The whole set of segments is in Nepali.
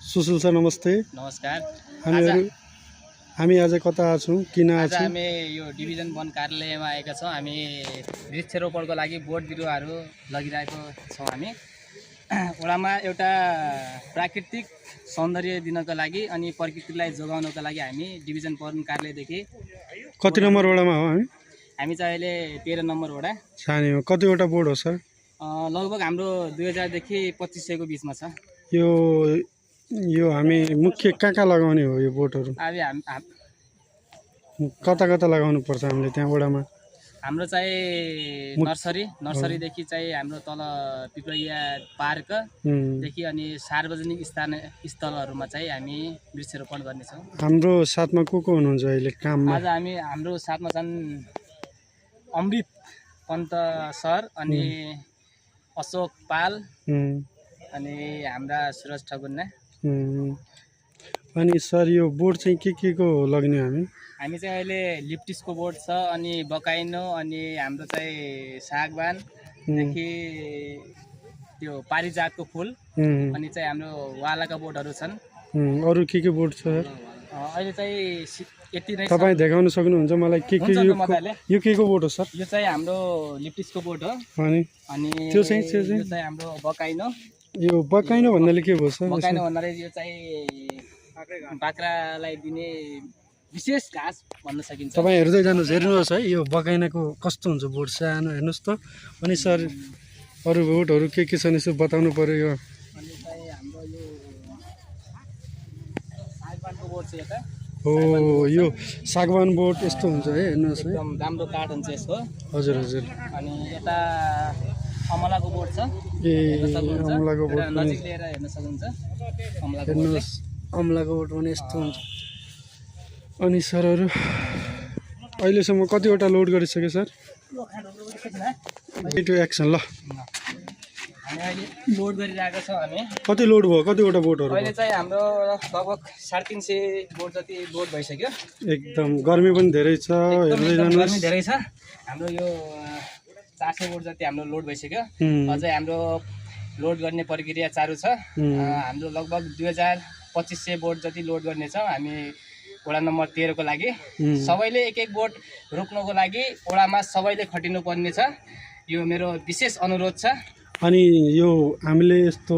सुशील सर नमस्ते। नमस्कार। हामी आज कता छौँ किन आज छौँ? हामी यो डिभिजन वन कार्यालयमा आएका छौँ। हामी वृक्षरोपणको लागि बोट बिरुवाहरू लगिरहेको छौँ। हामी वडामा एउटा प्राकृतिक सौन्दर्य दिनको लागि अनि प्रकृतिलाई जोगाउनको लागि हामी डिभिजन वन कार्यालयदेखि कति नम्बर वडामा हो हामी? हामी चाहिँ अहिले 13 नम्बर वडा सानीमा कतिवटा बोर्ड हो सर? लगभग हाम्रो 2000 देखि 2500 को बिचमा छ। यो हामी मुख्य कहाँ लगाउने हो यो बोटहरू? कता कता लगाउनु पर्छ हामीले त्यहाँ वडामा? हाम्रो चाहिँ नर्सरीदेखि चाहिँ हाम्रो तल पिपलिया पार्कदेखि अनि सार्वजनिक स्थलहरूमा चाहिँ हामी वृक्षरोपण गर्नेछौँ। हाम्रो साथमा को हुनुहुन्छ अहिले काममा? आज हाम्रो साथमा छन् अमृत पन्त सर अनि अशोक पाल अनि हाम्रा सुरज ठगुन्ना। अनि सर यो बोट चाहिँ के को लग्ने हामी चाहिँ अहिले लिप्टिसको बोट छ अनि बकाइनो अनि हाम्रो चाहिँ सागवानदेखि त्यो पारिजातको फुल अनि चाहिँ हाम्रो वालाका बोटहरू छन्। अरू के बोट छ सर? अहिले चाहिँ यति नै। तपाईँ देखाउन सक्नुहुन्छ मलाई यो के को बोट हो सर? यो चाहिँ हाम्रो लिप्टिसको बोट हो। अनि त्यो चाहिँ हाम्रो बकाइनो। यो बकाइनो भन्नाले के भयो सर? बकाइनो भन्नाले यो चाहिँ बाख्रालाई दिने विशेष घाँस भन्न सकिन्छ। तपाईँ हेर्नुहोस् है यो बकाइनाको कस्तो हुन्छ बोट, सानो हेर्नुहोस् त। अनि सर अरू बोटहरू के छन् यसो बताउनु पर्यो। यो अनि चाहिँ हाम्रो यो सागवानको बोट छ यता। हो यो सागवान बोट यस्तो हुन्छ है, हेर्नुहोस् है, एकदम राम्रो काठ हुन्छ यसको। हजुर। अनि यता अमलाको बोट छ। अमलाको बोट नजिक लिएर हेर्न सक्नुहुन्छ। हेर्नुहोस् अमलाको बोट पनि यस्तो हुन्छ। अनि सरहरू अहिलेसम्म कतिवटा लोड गरिसक्यो सर? टु एक्सन ल हामी अहिले लोड गरिरहेका छौँ। हामी कति लोड भयो? कतिवटा बोटहरू? अहिले चाहिँ हाम्रो लगभग 350 बोट जति लोड भइसक्यो। एकदम गर्मी पनि धेरै छ, हेर्दै जानुहोस्। गर्मी धेरै छ। हाम्रो यो 400 बोट जति हाम्रो लोड भइसक्यो। अझै हाम्रो लोड गर्ने प्रक्रिया चालु छ। हाम्रो लगभग 2500 बोट जति लोड गर्ने छ हामी वडा नम्बर 13 को लागि। सबैले एक बोट रोक्नको लागि वडामा सबैले खटिनु पर्ने छ। यो मेरो विशेष अनुरोध छ। अनि यो हामीले यस्तो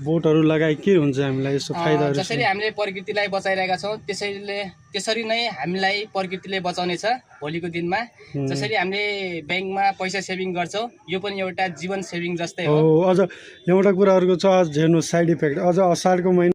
बोटहरू लगाए के हुन्छ हामीलाई यसो फाइदाहरू? जसरी हामीले प्रकृतिलाई बचाइरहेका छौँ त्यसरी नै हामीलाई प्रकृतिले बचाउने छ भोलिको दिनमा। जसरी हामीले ब्याङ्कमा पैसा सेभिङ गर्छौँ यो पनि एउटा जीवन सेभिङ जस्तै हो। अझ एउटा कुराहरूको छ, हेर्नु साइड इफेक्ट। अझ असारको महिना